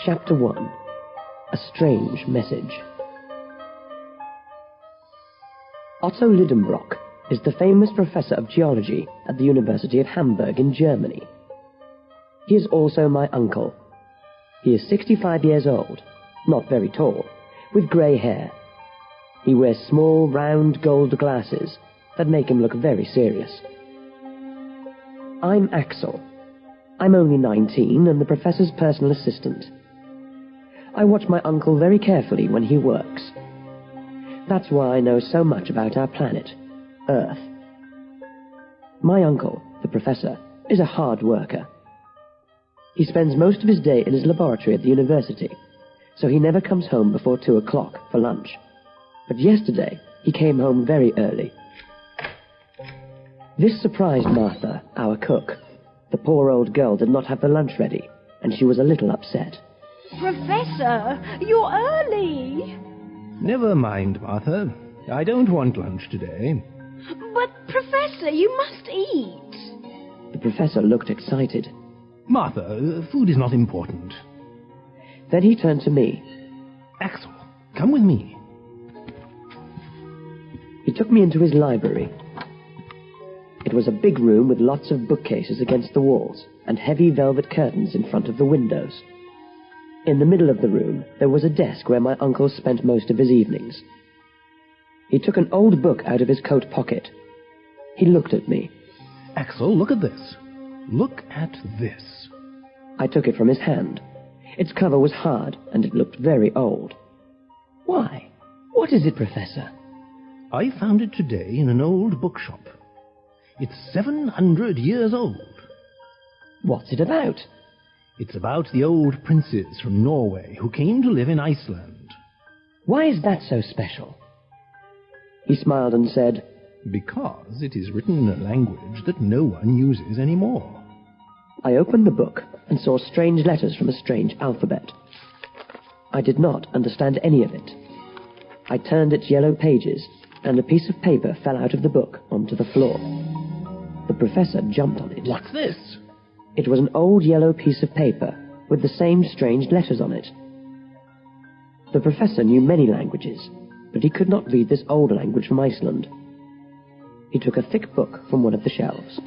Chapter 1. A Strange Message. Otto Lidenbrock is the famous professor of geology at the University of Hamburg in Germany. He is also my uncle. He is 65 years old, not very tall, with grey hair. He wears small, round gold glasses that make him look very serious. I'm Axel. I'm only 19 and the professor's personal assistant. I watch my uncle very carefully when he works. That's why I know so much about our planet, Earth. My uncle, the professor, is a hard worker. He spends most of his day in his laboratory at the university, so he never comes home before 2 o'clock for lunch. But yesterday, he came home very early. This surprised Martha, our cook. The poor old girl did not have the lunch ready, and she was a little upset. Professor, you're early. Never mind, Martha. I don't want lunch today. But, Professor, you must eat. The professor looked excited. Martha, food is not important. Then he turned to me. Axel, come with me. He took me into his library. It was a big room with lots of bookcases against the walls and heavy velvet curtains in front of the windows. In the middle of the room, there was a desk where my uncle spent most of his evenings. He took an old book out of his coat pocket. He looked at me. Axel, look at this. Look at this. I took it from his hand. Its cover was hard, and it looked very old. Why? What is it, Professor? I found it today in an old bookshop. It's 700 years old. What's it about? It's about the old princes from Norway who came to live in Iceland. Why is that so special? He smiled and said, Because it is written in a language that no one uses anymore. I opened the book and saw strange letters from a strange alphabet. I did not understand any of it. I turned its yellow pages, and a piece of paper fell out of the book onto the floor. The professor jumped on it. What's this? It was an old yellow piece of paper with the same strange letters on it. The professor knew many languages, but he could not read this old language from Iceland. He took a thick book from one of the shelves.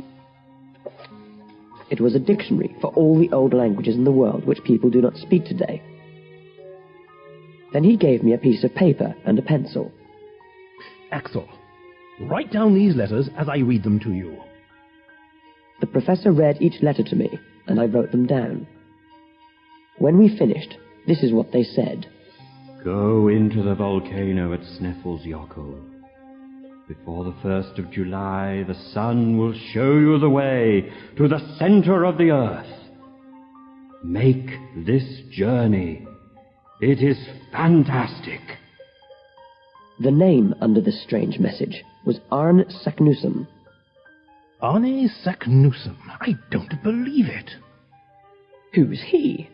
It was a dictionary for all the old languages in the world which people do not speak today. Then he gave me a piece of paper and a pencil. Axel, write down these letters as I read them to you. The professor read each letter to me, and I wrote them down. When we finished, this is what they said. Go into the volcano at Snæfellsjökull. Before the 1st of July, the sun will show you the way to the center of the earth. Make this journey. It is fantastic. The name under this strange message was Arne Saknussemm. Arne Saknussemm. I don't believe it. Who's he?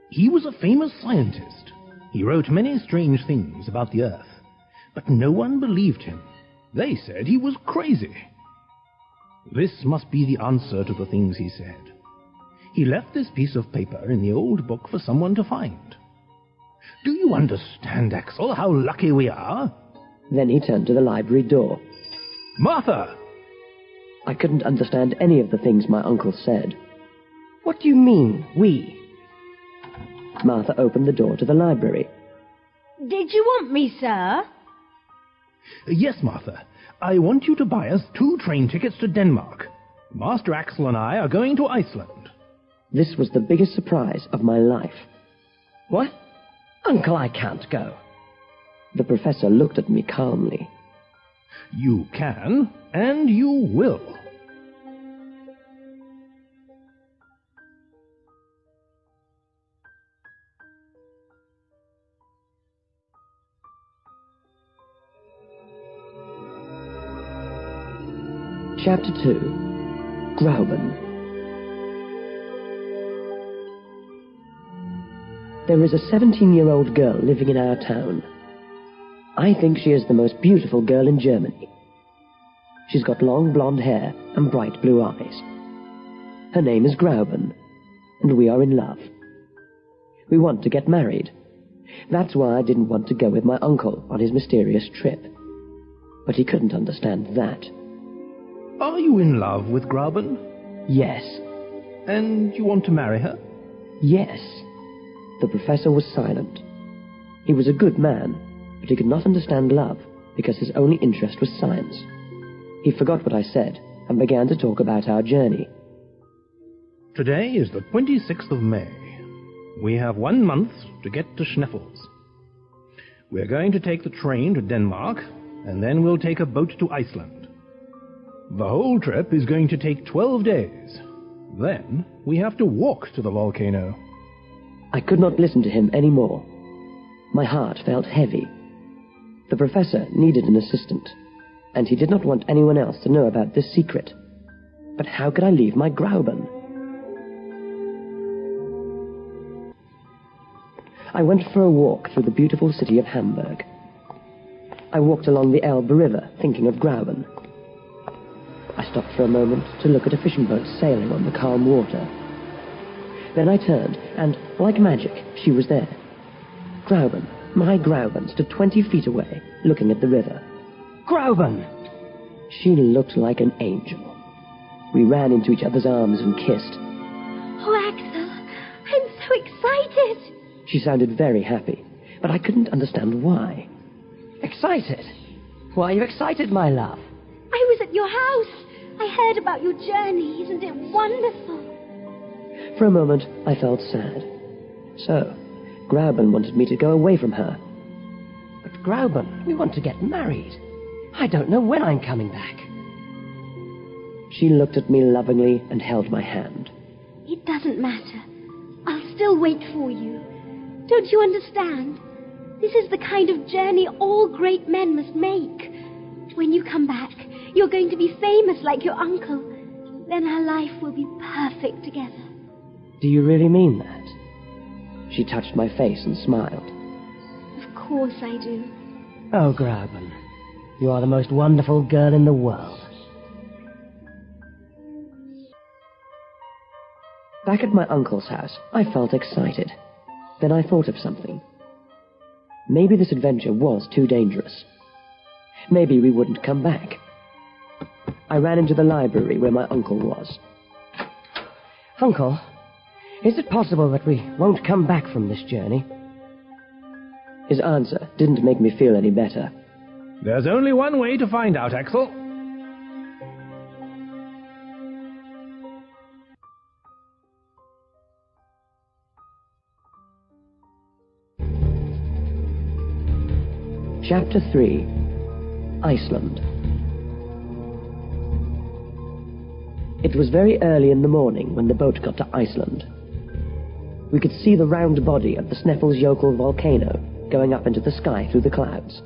He was a famous scientist. He wrote many strange things about the Earth, but no one believed him. They said he was crazy. This must be the answer to the things he said. He left this piece of paper in the old book for someone to find. Do you understand, Axel, how lucky we are? Then he turned to the library door. Martha! I couldn't understand any of the things my uncle said. What do you mean, we? Martha opened the door to the library. Did you want me, sir? Yes, Martha. I want you to buy us 2 train tickets to Denmark. Master Axel and I are going to Iceland. This was the biggest surprise of my life. What? Uncle, I can't go. The professor looked at me calmly. You can, and you will. Chapter 2. Grauben. There is a 17-year-old girl living in our town. I think she is the most beautiful girl in Germany. She's got long blonde hair and bright blue eyes. Her name is Grauben, and we are in love. We want to get married. That's why I didn't want to go with my uncle on his mysterious trip. But he couldn't understand that. Are you in love with Grauben? Yes. And you want to marry her? Yes. The professor was silent. He was a good man, but he could not understand love because his only interest was science. He forgot what I said and began to talk about our journey. Today is the 26th of May. We have 1 month to get to Sneffels. We're going to take the train to Denmark, and then we'll take a boat to Iceland. The whole trip is going to take 12 days. Then we have to walk to the volcano. I could not listen to him any more. My heart felt heavy. The professor needed an assistant, and he did not want anyone else to know about this secret. But how could I leave my Grauben? I went for a walk through the beautiful city of Hamburg. I walked along the Elbe River, thinking of Grauben. I stopped for a moment to look at a fishing boat sailing on the calm water. Then I turned, and, like magic, she was there. Grauben, my Grauben, stood 20 feet away, looking at the river. Grauben! She looked like an angel. We ran into each other's arms and kissed. Oh, Axel, I'm so excited. She sounded very happy, but I couldn't understand why. Excited? Why are you excited, my love? I was at your house. I heard about your journey. Isn't it wonderful? For a moment, I felt sad. So, Grauben wanted me to go away from her. But Grauben, we want to get married. I don't know when I'm coming back. She looked at me lovingly and held my hand. It doesn't matter. I'll still wait for you. Don't you understand? This is the kind of journey all great men must make. When you come back, you're going to be famous like your uncle. Then our life will be perfect together. Do you really mean that? She touched my face and smiled. Of course I do. Oh, Grauben, you are the most wonderful girl in the world. Back at my uncle's house, I felt excited. Then I thought of something. Maybe this adventure was too dangerous. Maybe we wouldn't come back. I ran into the library where my uncle was. Uncle, is it possible that we won't come back from this journey? His answer didn't make me feel any better. There's only one way to find out, Axel. Chapter 3. Iceland. It was very early in the morning when the boat got to Iceland. We could see the round body of the Sneffels volcano going up into the sky through the clouds.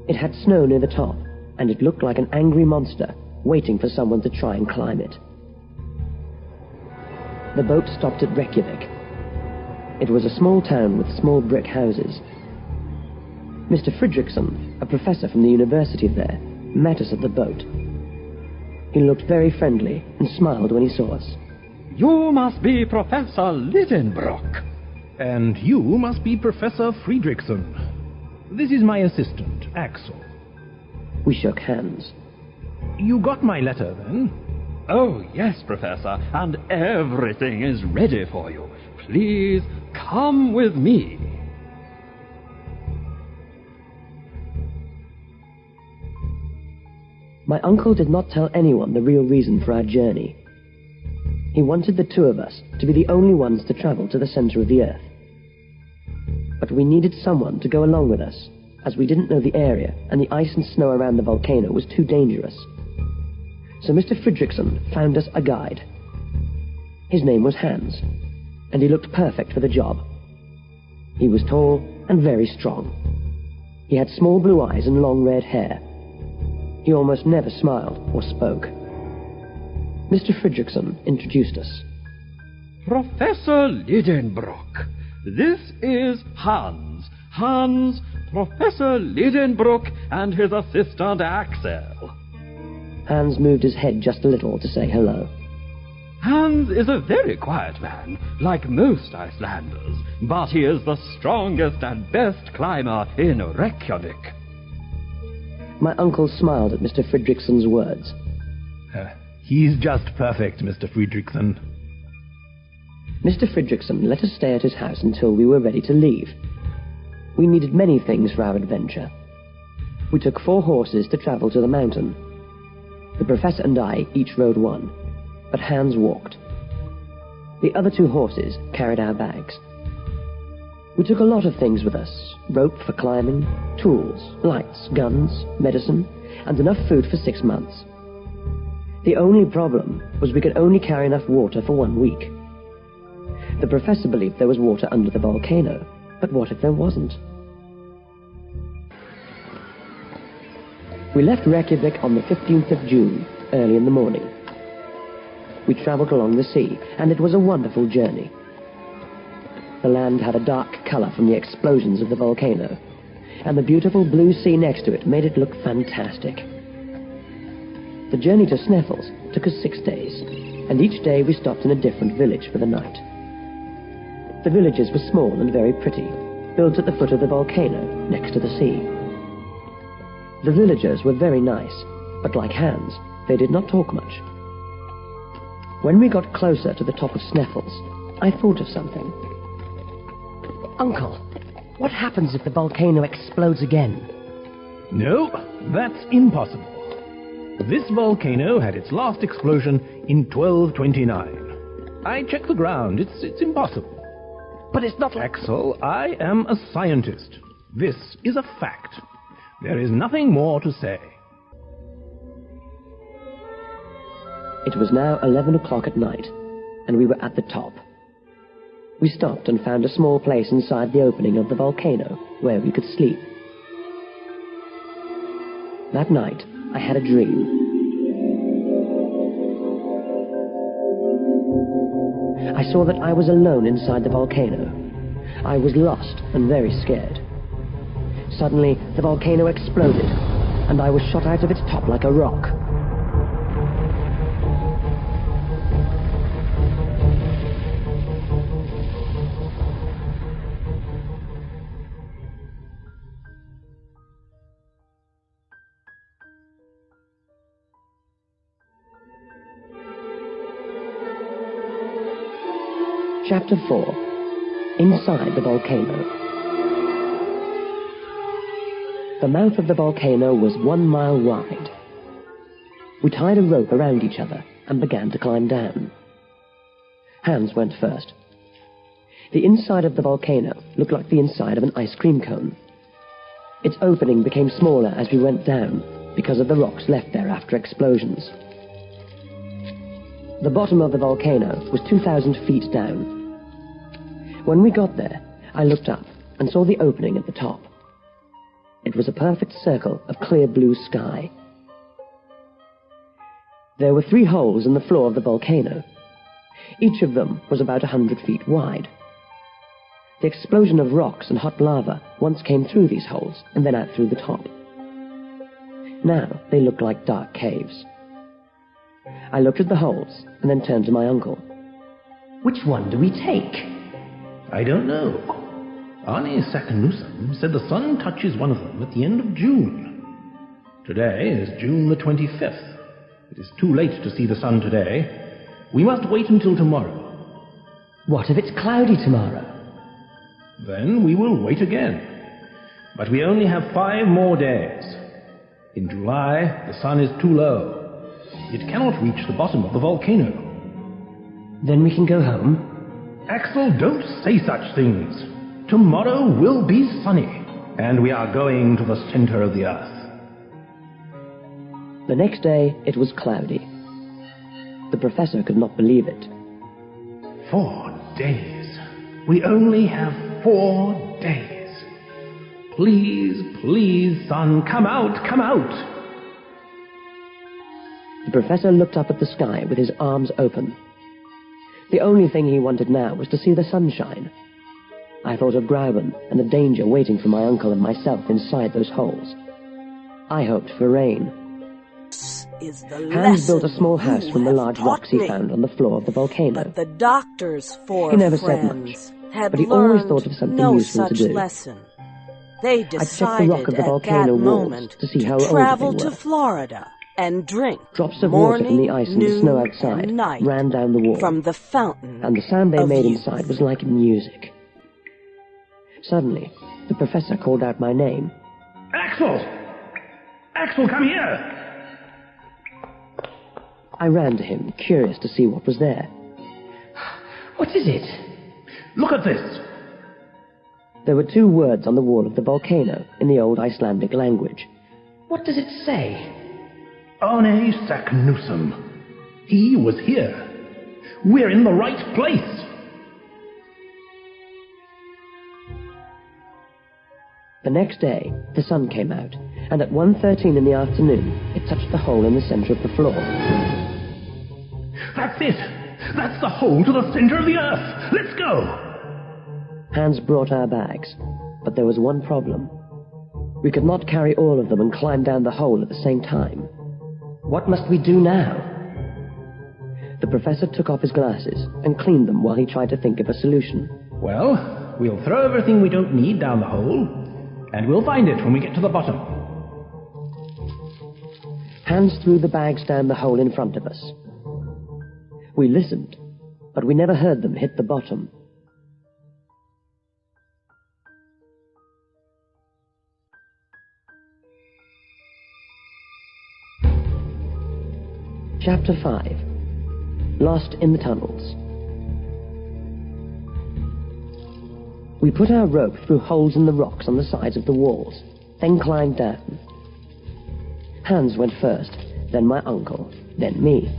It had snow near the top, and it looked like an angry monster waiting for someone to try and climb it. The boat stopped at Reykjavik. It was a small town with small brick houses. Mr. Fridriksson, a professor from the university there, met us at the boat. He looked very friendly and smiled when he saw us. You must be Professor Lidenbrock. And you must be Professor Fridriksson. This is my assistant, Axel. We shook hands. You got my letter, then? Oh, yes, Professor, and everything is ready for you. Please come with me. My uncle did not tell anyone the real reason for our journey. He wanted the two of us to be the only ones to travel to the center of the Earth. But we needed someone to go along with us, as we didn't know the area and the ice and snow around the volcano was too dangerous. So Mr. Fridriksson found us a guide. His name was Hans, and he looked perfect for the job. He was tall and very strong. He had small blue eyes and long red hair. He almost never smiled or spoke. Mr. Fridriksson introduced us. Professor Lidenbrock. This is Hans. Hans, Professor Lidenbrock and his assistant Axel. Hans moved his head just a little to say hello. Hans is a very quiet man, like most Icelanders, but he is the strongest and best climber in Reykjavik. My uncle smiled at Mr. Fridrikson's words. He's just perfect, Mr. Fridrikson. Mr. Fridrikson let us stay at his house until we were ready to leave. We needed many things for our adventure. We took 4 horses to travel to the mountain. The professor and I each rode one, but Hans walked. The other 2 horses carried our bags. We took a lot of things with us: rope for climbing, tools, lights, guns, medicine, and enough food for 6 months. The only problem was we could only carry enough water for 1 week. The professor believed there was water under the volcano, but what if there wasn't? We left Reykjavik on the 15th of June, early in the morning. We travelled along the sea, and it was a wonderful journey. The land had a dark colour from the explosions of the volcano, and the beautiful blue sea next to it made it look fantastic. The journey to Sneffels took us 6 days, and each day we stopped in a different village for the night. The villages were small and very pretty, built at the foot of the volcano, next to the sea. The villagers were very nice, but like Hans, they did not talk much. When we got closer to the top of Sneffels, I thought of something. Uncle, what happens if the volcano explodes again? No, that's impossible. This volcano had its last explosion in 1229. I checked the ground. It's impossible. But it's not like... Axel, I am a scientist. This is a fact. There is nothing more to say. It was now 11 o'clock at night, and we were at the top. We stopped and found a small place inside the opening of the volcano where we could sleep. That night, I had a dream. I saw that I was alone inside the volcano. I was lost and very scared. Suddenly, the volcano exploded, and I was shot out of its top like a rock. Chapter 4. Inside the Volcano. The mouth of the volcano was 1 mile wide. We tied a rope around each other and began to climb down. Hans went first. The inside of the volcano looked like the inside of an ice cream cone. Its opening became smaller as we went down because of the rocks left there after explosions. The bottom of the volcano was 2,000 feet down. When we got there, I looked up and saw the opening at the top. It was a perfect circle of clear blue sky. There were 3 holes in the floor of the volcano. Each of them was about 100 feet wide. The explosion of rocks and hot lava once came through these holes and then out through the top. Now they looked like dark caves. I looked at the holes and then turned to my uncle. Which one do we take? I don't know. Arne Sakanusam said the sun touches one of them at the end of June. Today is June the 25th. It is too late to see the sun today. We must wait until tomorrow. What if it's cloudy tomorrow? Then we will wait again. But we only have 5 more days. In July, the sun is too low. It cannot reach the bottom of the volcano. Then we can go home? Axel, don't say such things. Tomorrow will be sunny, and we are going to the center of the earth. The next day, it was cloudy. The professor could not believe it. 4 days. We only have 4 days. Please, please, sun, come out, come out. The professor looked up at the sky with his arms open. The only thing he wanted now was to see the sunshine. I thought of Grauben and the danger waiting for my uncle and myself inside those holes. I hoped for rain. is the Hans lesson built a small house you from the have large taught rocks he me. found on the floor of the volcano. But the doctor's four He never said much, friends had but he always learned thought of something no useful to such do. lesson. They I'd check the decided rock of the at volcano that walls moment to see how old travel they to were. Florida and drink Drops of morning, water from the ice and the snow noon, outside and night ran down the wall, from the fountain and the sound they of made youth. inside was like music. Suddenly, the professor called out my name. Axel! Axel, come here! I ran to him, curious to see what was there. What is it? Look at this! There were 2 words on the wall of the volcano in the old Icelandic language. What does it say? Arne Saknussemm. He was here. We're in the right place! The next day, the sun came out, and at 1:13 in the afternoon, it touched the hole in the center of the floor. That's it! That's the hole to the center of the Earth! Let's go! Hans brought our bags, but there was one problem. We could not carry all of them and climb down the hole at the same time. What must we do now? The professor took off his glasses and cleaned them while he tried to think of a solution. Well, we'll throw everything we don't need down the hole, and we'll find it when we get to the bottom. Hans threw the bags down the hole in front of us. We listened, but we never heard them hit the bottom. Chapter 5. Lost in the Tunnels. We put our rope through holes in the rocks on the sides of the walls, then climbed down. Hans went first, then my uncle, then me.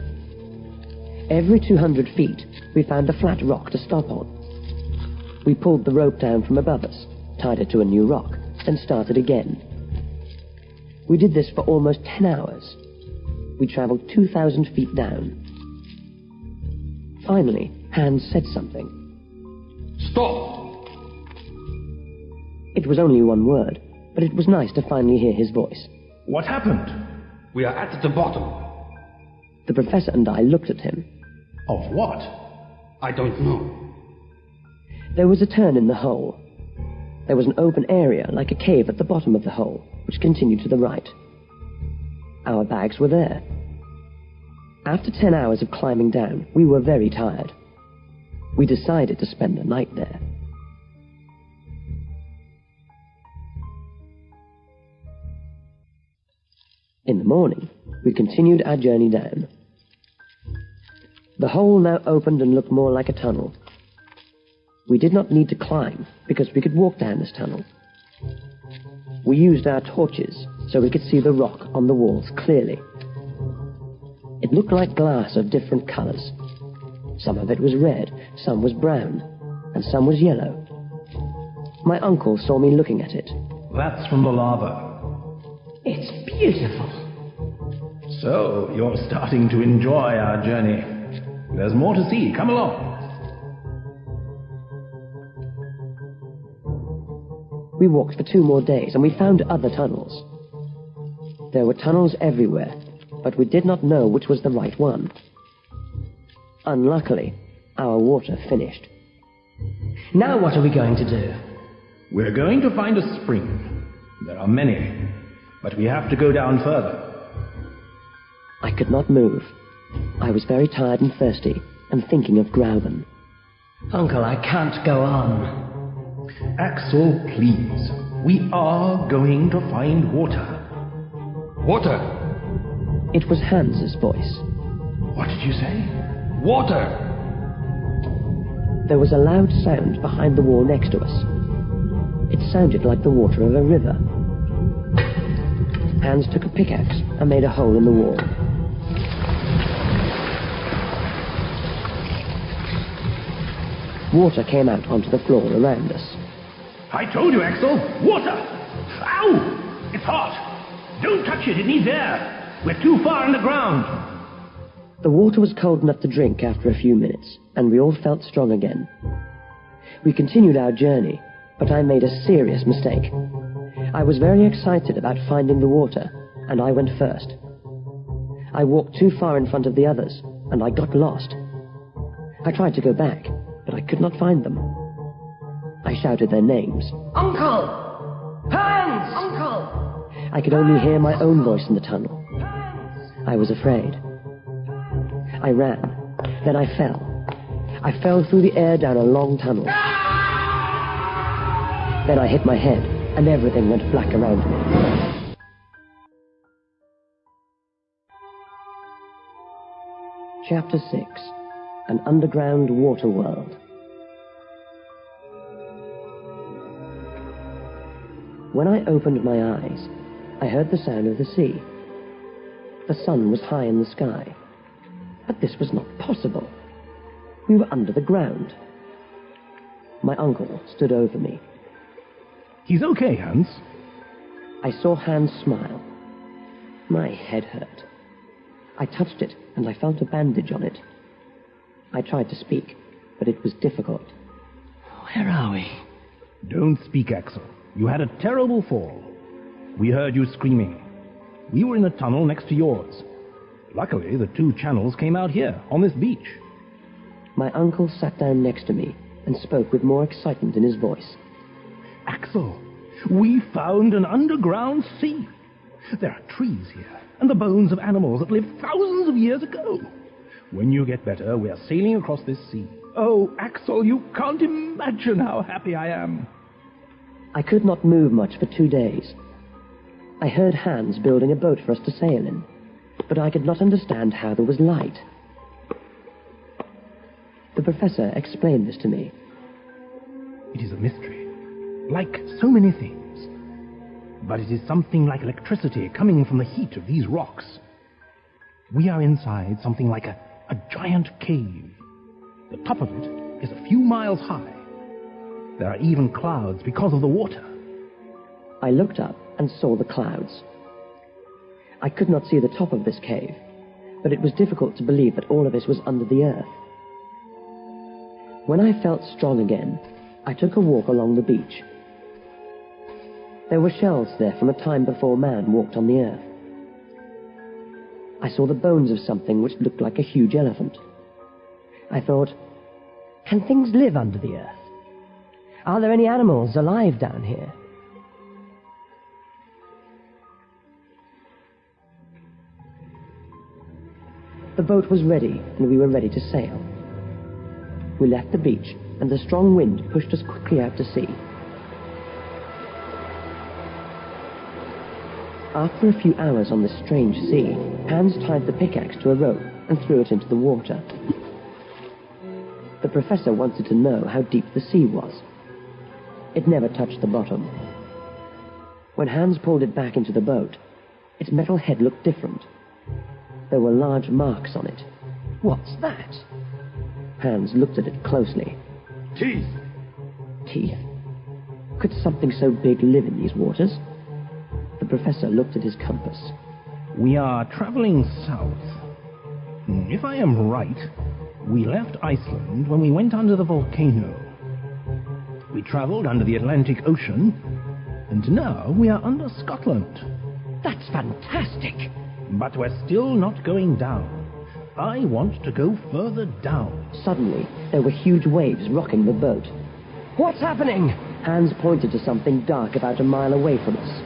Every 200 feet, we found a flat rock to stop on. We pulled the rope down from above us, tied it to a new rock, then started again. We did this for almost 10 hours. We traveled 2,000 feet down. Finally, Hans said something. Stop! It was only one word, but it was nice to finally hear his voice. What happened? We are at the bottom. The professor and I looked at him. Of what? I don't know. There was a turn in the hole. There was an open area like a cave at the bottom of the hole, which continued to the right. Our bags were there. After 10 hours of climbing down, we were very tired. We decided to spend the night there. In the morning, we continued our journey down. The hole now opened and looked more like a tunnel. We did not need to climb, because we could walk down this tunnel. We used our torches so we could see the rock on the walls clearly. It looked like glass of different colors. Some of it was red, some was brown, and some was yellow. My uncle saw me looking at it. That's from the lava. It's beautiful. So, you're starting to enjoy our journey. There's more to see. Come along. We walked for 2 more days, and we found other tunnels. There were tunnels everywhere, but we did not know which was the right one. Unluckily, our water finished. Now what are we going to do? We're going to find a spring. There are many, but we have to go down further. I could not move. I was very tired and thirsty, and thinking of Grauben. Uncle, I can't go on. Axel, please. We are going to find water. Water! It was Hans's voice. What did you say? Water! There was a loud sound behind the wall next to us. It sounded like the water of a river. Hans took a pickaxe and made a hole in the wall. Water came out onto the floor around us. I told you, Axel. Water! Ow! It's hot. Don't touch it. It needs air. We're too far underground. The water was cold enough to drink after a few minutes, and we all felt strong again. We continued our journey, but I made a serious mistake. I was very excited about finding the water, and I went first. I walked too far in front of the others, and I got lost. I tried to go back, but I could not find them. I shouted their names. Uncle! Hans! Uncle! I could only hear my own voice in the tunnel. I was afraid. I ran. Then I fell. I fell through the air down a long tunnel. Then I hit my head, and everything went black around me. Chapter 6. An Underground Water World. When I opened my eyes, I heard the sound of the sea. The sun was high in the sky. But this was not possible. We were under the ground. My uncle stood over me. He's okay, Hans. I saw Hans smile. My head hurt. I touched it, and I felt a bandage on it. I tried to speak, but it was difficult. Where are we? Don't speak, Axel. You had a terrible fall. We heard you screaming. We were in a tunnel next to yours. Luckily, the two channels came out here, on this beach. My uncle sat down next to me and spoke with more excitement in his voice. Axel, we found an underground sea. There are trees here, and the bones of animals that lived thousands of years ago. When you get better, we are sailing across this sea. Oh, Axel, you can't imagine how happy I am. I could not move much for 2 days. I heard Hans building a boat for us to sail in, but I could not understand how there was light. The professor explained this to me. It is a mystery, like so many things. But it is something like electricity coming from the heat of these rocks. We are inside something like a giant cave. The top of it is a few miles high. There are even clouds because of the water. I looked up and saw the clouds. I could not see the top of this cave, but it was difficult to believe that all of this was under the earth. When I felt strong again, I took a walk along the beach. There were shells there from a time before man walked on the earth. I saw the bones of something which looked like a huge elephant. I thought, can things live under the earth? Are there any animals alive down here? The boat was ready, and we were ready to sail. We left the beach, and a strong wind pushed us quickly out to sea. After a few hours on this strange sea, Hans tied the pickaxe to a rope and threw it into the water. The professor wanted to know how deep the sea was. It never touched the bottom. When Hans pulled it back into the boat, its metal head looked different. There were large marks on it. What's that? Hans looked at it closely. Teeth! Teeth? Could something so big live in these waters? The professor looked at his compass. We are traveling south. If I am right, we left Iceland when we went under the volcano. We traveled under the Atlantic Ocean, and now we are under Scotland. That's fantastic! But we're still not going down. I want to go further down. Suddenly, there were huge waves rocking the boat. What's happening? Hans pointed to something dark about a mile away from us.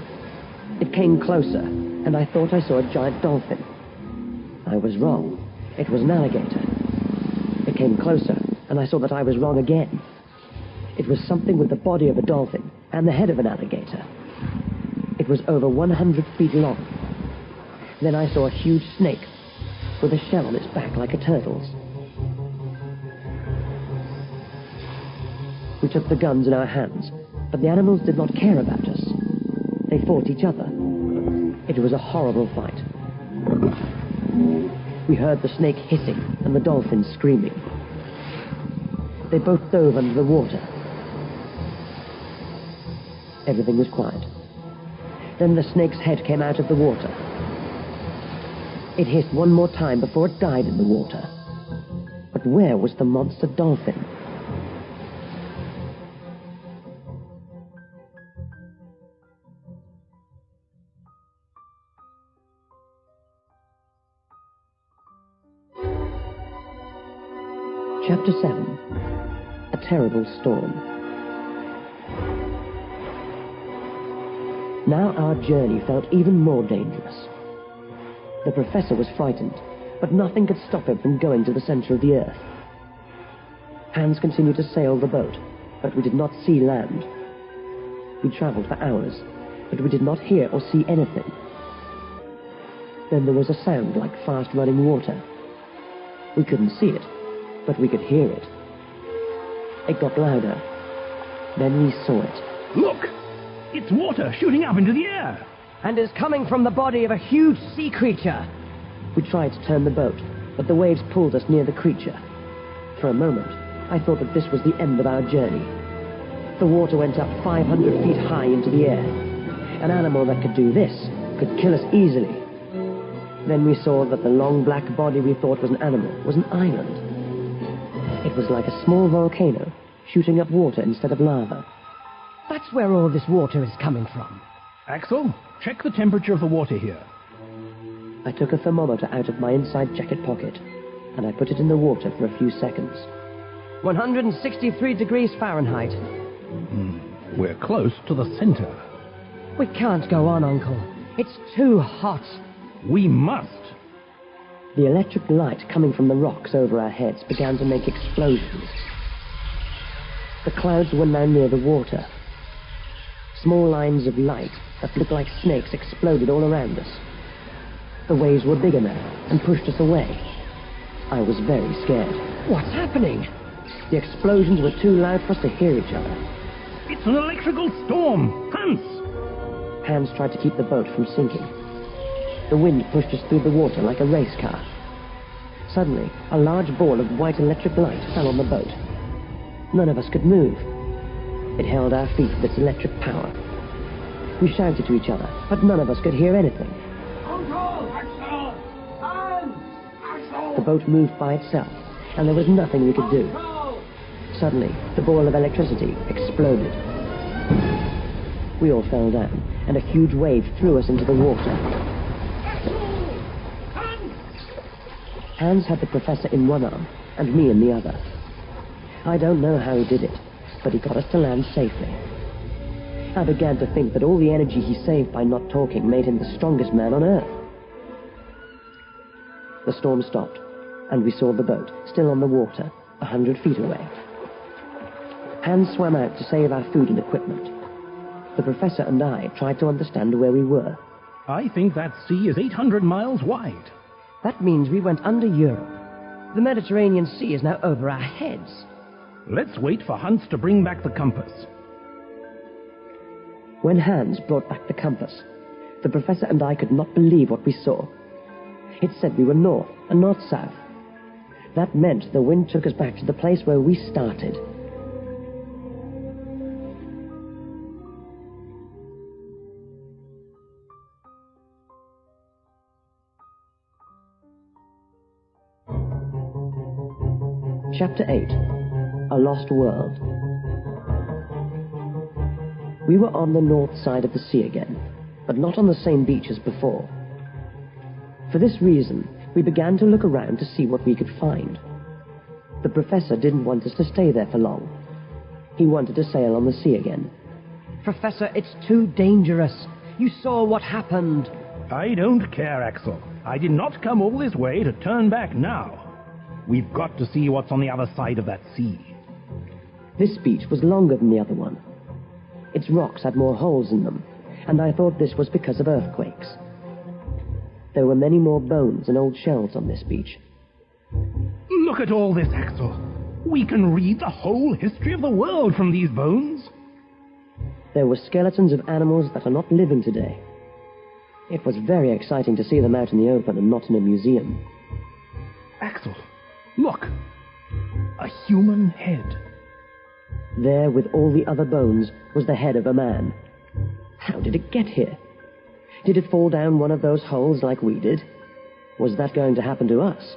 It came closer, and I thought I saw a giant dolphin. I was wrong. It was an alligator. It came closer, and I saw that I was wrong again. It was something with the body of a dolphin and the head of an alligator. It was over 100 feet long. Then I saw a huge snake with a shell on its back like a turtle's. We took the guns in our hands, but the animals did not care about us. They fought each other. It was a horrible fight. We heard the snake hissing and the dolphin screaming. They both dove under the water. Everything was quiet. Then the snake's head came out of the water. It hissed one more time before it died in the water. But where was the monster dolphin? Chapter 7. A Terrible Storm. Now our journey felt even more dangerous. The professor was frightened, but nothing could stop him from going to the center of the earth. Hans continued to sail the boat, but we did not see land. We traveled for hours, but we did not hear or see anything. Then there was a sound like fast-running water. We couldn't see it, but we could hear it. It got louder. Then we saw it. Look! It's water shooting up into the air! And is coming from the body of a huge sea creature. We tried to turn the boat, but the waves pulled us near the creature. For a moment, I thought that this was the end of our journey. The water went up 500 feet high into the air. An animal that could do this could kill us easily. Then we saw that the long black body we thought was an animal was an island. It was like a small volcano, shooting up water instead of lava. That's where all this water is coming from. Axel, check the temperature of the water here. I took a thermometer out of my inside jacket pocket, and I put it in the water for a few seconds. 163 degrees Fahrenheit. We're close to the center. We can't go on, Uncle. It's too hot. We must. The electric light coming from the rocks over our heads began to make explosions. The clouds were now near the water. Small lines of light that looked like snakes exploded all around us. The waves were bigger now and pushed us away. I was very scared. What's happening? The explosions were too loud for us to hear each other. It's an electrical storm! Hans! Hans tried to keep the boat from sinking. The wind pushed us through the water like a race car. Suddenly, a large ball of white electric light fell on the boat. None of us could move. It held our feet with its electric power. We shouted to each other, but none of us could hear anything. Uncle! Axel! Hans! Axel! The boat moved by itself, and there was nothing we could do. Suddenly, the ball of electricity exploded. We all fell down, and a huge wave threw us into the water. Hans had the professor in one arm, and me in the other. I don't know how he did it, but he got us to land safely. I began to think that all the energy he saved by not talking made him the strongest man on earth. The storm stopped, and we saw the boat, still on the water, 100 feet away. Hans swam out to save our food and equipment. The professor and I tried to understand where we were. I think that sea is 800 miles wide. That means we went under Europe. The Mediterranean Sea is now over our heads. Let's wait for Hans to bring back the compass. When Hans brought back the compass, the professor and I could not believe what we saw. It said we were north and not south. That meant the wind took us back to the place where we started. Chapter 8. A Lost World. We were on the north side of the sea again, but not on the same beach as before. For this reason, we began to look around to see what we could find. The professor didn't want us to stay there for long. He wanted to sail on the sea again. Professor, it's too dangerous. You saw what happened. I don't care, Axel. I did not come all this way to turn back now. We've got to see what's on the other side of that sea. This beach was longer than the other one. Its rocks had more holes in them, and I thought this was because of earthquakes. There were many more bones and old shells on this beach. Look at all this, Axel. We can read the whole history of the world from these bones. There were skeletons of animals that are not living today. It was very exciting to see them out in the open and not in a museum. Axel, look. A human head. There, with all the other bones, was the head of a man. How did it get here? Did it fall down one of those holes like we did? Was that going to happen to us?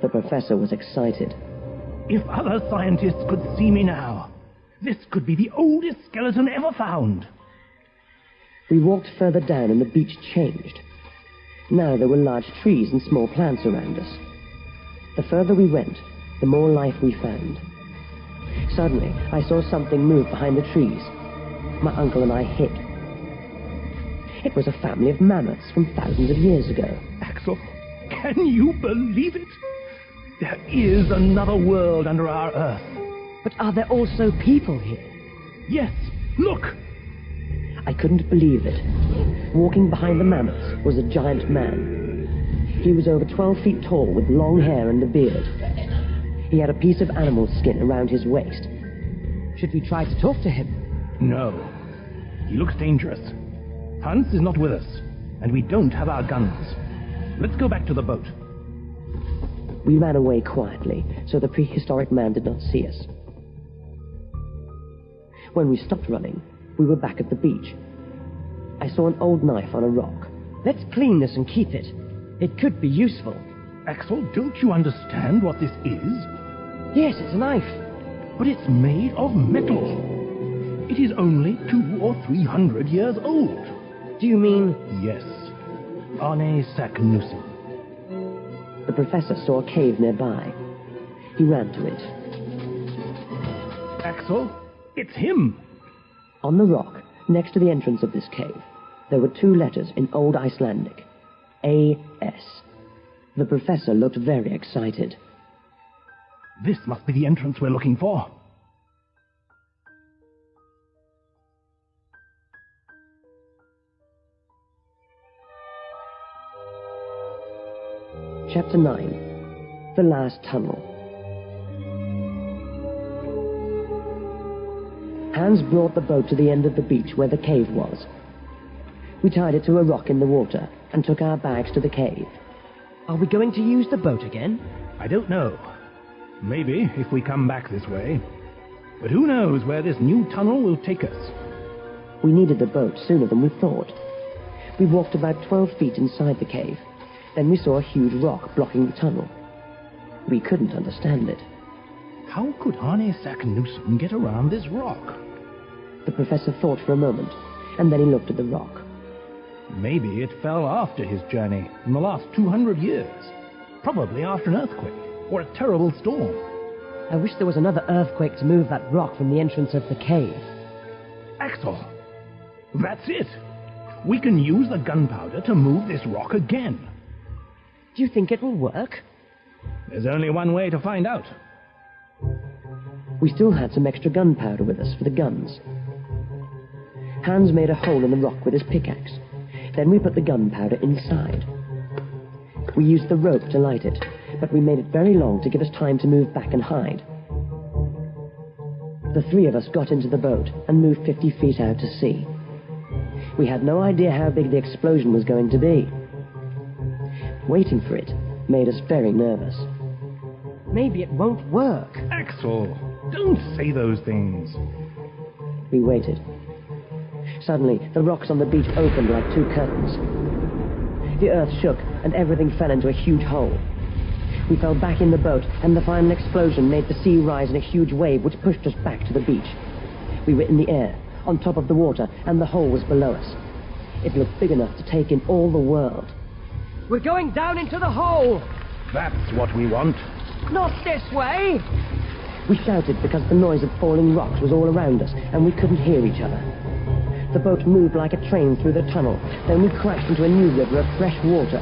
The professor was excited. If other scientists could see me now, this could be the oldest skeleton ever found. We walked further down and the beach changed. Now there were large trees and small plants around us. The further we went, the more life we found. Suddenly, I saw something move behind the trees. My uncle and I hid. It was a family of mammoths from thousands of years ago. Axel, can you believe it? There is another world under our Earth. But are there also people here? Yes, look! I couldn't believe it. Walking behind the mammoths was a giant man. He was over 12 feet tall with long hair and a beard. He had a piece of animal skin around his waist. Should we try to talk to him? No. He looks dangerous. Hans is not with us, and we don't have our guns. Let's go back to the boat. We ran away quietly, so the prehistoric man did not see us. When we stopped running, we were back at the beach. I saw an old knife on a rock. Let's clean this and keep it. It could be useful. Axel, don't you understand what this is? Yes, it's a knife. But it's made of metal. It is only 200 or 300 years old. Do you mean... Yes. Arne Saknussemm. The professor saw a cave nearby. He ran to it. Axel, it's him! On the rock, next to the entrance of this cave, there were 2 letters in Old Icelandic. A.S. The professor looked very excited. This must be the entrance we're looking for. Chapter 9. The Last Tunnel. Hans brought the boat to the end of the beach where the cave was. We tied it to a rock in the water and took our bags to the cave. Are we going to use the boat again? I don't know. Maybe if we come back this way. But who knows where this new tunnel will take us? We needed the boat sooner than we thought. We walked about 12 feet inside the cave. Then we saw a huge rock blocking the tunnel. We couldn't understand it. How could Arne Saknussemm get around this rock? The professor thought for a moment, and then he looked at the rock. Maybe it fell after his journey in the last 200 years. Probably after an earthquake or a terrible storm. I wish there was another earthquake to move that rock from the entrance of the cave. Axel, that's it. We can use the gunpowder to move this rock again. Do you think it will work? There's only one way to find out. We still had some extra gunpowder with us for the guns. Hans made a hole in the rock with his pickaxe. Then we put the gunpowder inside. We used the rope to light it, but we made it very long to give us time to move back and hide. The 3 of us got into the boat and moved 50 feet out to sea. We had no idea how big the explosion was going to be. Waiting for it made us very nervous. Maybe it won't work. Axel, don't say those things. We waited. Suddenly, the rocks on the beach opened like 2 curtains. The earth shook, and everything fell into a huge hole. We fell back in the boat, and the final explosion made the sea rise in a huge wave which pushed us back to the beach. We were in the air, on top of the water, and the hole was below us. It looked big enough to take in all the world. We're going down into the hole! That's what we want. Not this way! We shouted because the noise of falling rocks was all around us, and we couldn't hear each other. The boat moved like a train through the tunnel. Then we crashed into a new river of fresh water.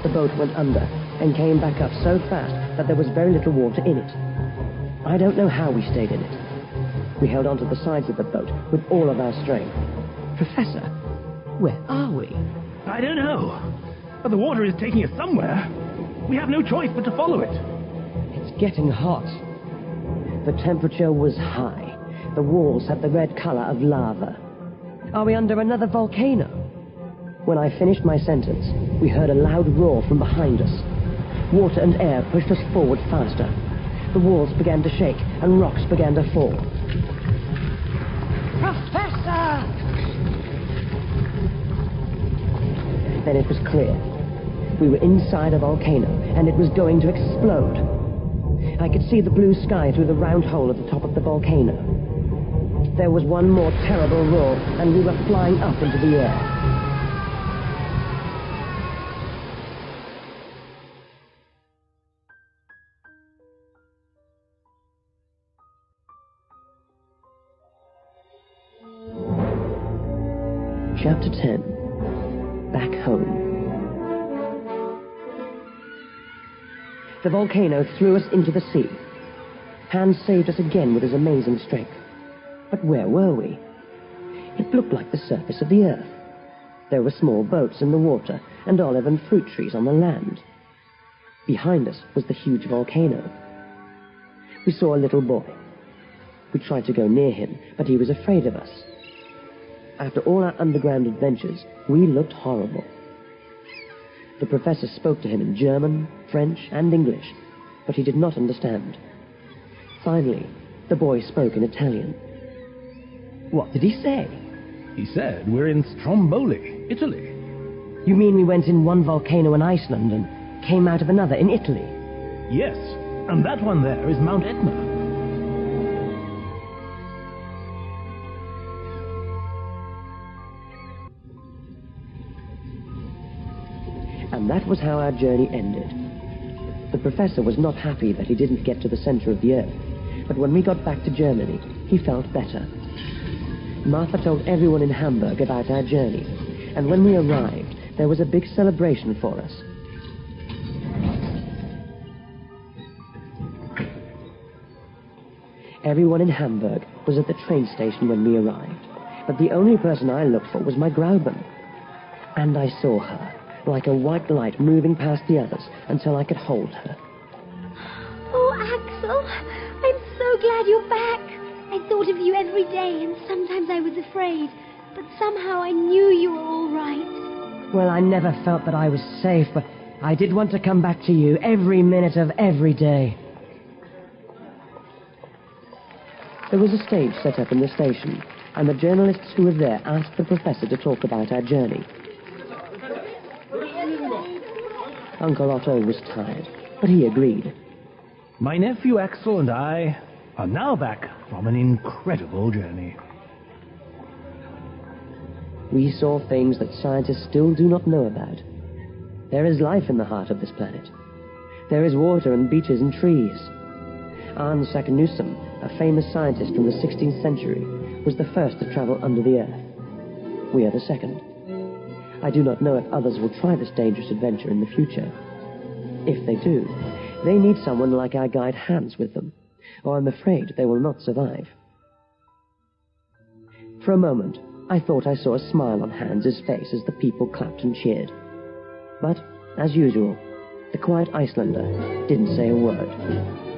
The boat went under and came back up so fast that there was very little water in it. I don't know how we stayed in it. We held onto the sides of the boat with all of our strength. Professor, where are we? I don't know. But the water is taking us somewhere. We have no choice but to follow it. It's getting hot. The temperature was high. The walls had the red color of lava. Are we under another volcano? When I finished my sentence, we heard a loud roar from behind us. Water and air pushed us forward faster. The walls began to shake and rocks began to fall. Professor! Then it was clear. We were inside a volcano, and it was going to explode. I could see the blue sky through the round hole at the top of the volcano. There was one more terrible roar, and we were flying up into the air. Chapter 10. Back Home. The volcano threw us into the sea. Hans saved us again with his amazing strength. But where were we? It looked like the surface of the earth. There were small boats in the water and olive and fruit trees on the land. Behind us was the huge volcano. We saw a little boy. We tried to go near him, but he was afraid of us. After all our underground adventures, we looked horrible. The professor spoke to him in German, French, and English, but he did not understand. Finally, the boy spoke in Italian. What did he say? He said we're in Stromboli, Italy. You mean we went in one volcano in Iceland and came out of another in Italy? Yes, and that one there is Mount Etna. And that was how our journey ended. The professor was not happy that he didn't get to the center of the earth, but when we got back to Germany, he felt better. Martha told everyone in Hamburg about our journey, and when we arrived, there was a big celebration for us. Everyone in Hamburg was at the train station when we arrived, but the only person I looked for was my Grauben. And I saw her, like a white light moving past the others until I could hold her. Oh, Axel, I'm so glad you're back. I thought of you every day, and sometimes I was afraid, but somehow I knew you were all right. Well, I never felt that I was safe, but I did want to come back to you every minute of every day. There was a stage set up in the station, and the journalists who were there asked the professor to talk about our journey. Uncle Otto was tired, but he agreed. My nephew Axel and I are now back from an incredible journey. We saw things that scientists still do not know about. There is life in the heart of this planet. There is water and beaches and trees. Arne Saknussemm, a famous scientist from the 16th century, was the first to travel under the earth. We are the second. I do not know if others will try this dangerous adventure in the future. If they do, they need someone like our guide Hans with them, or I'm afraid they will not survive. For a moment, I thought I saw a smile on Hans's face as the people clapped and cheered. But, as usual, the quiet Icelander didn't say a word.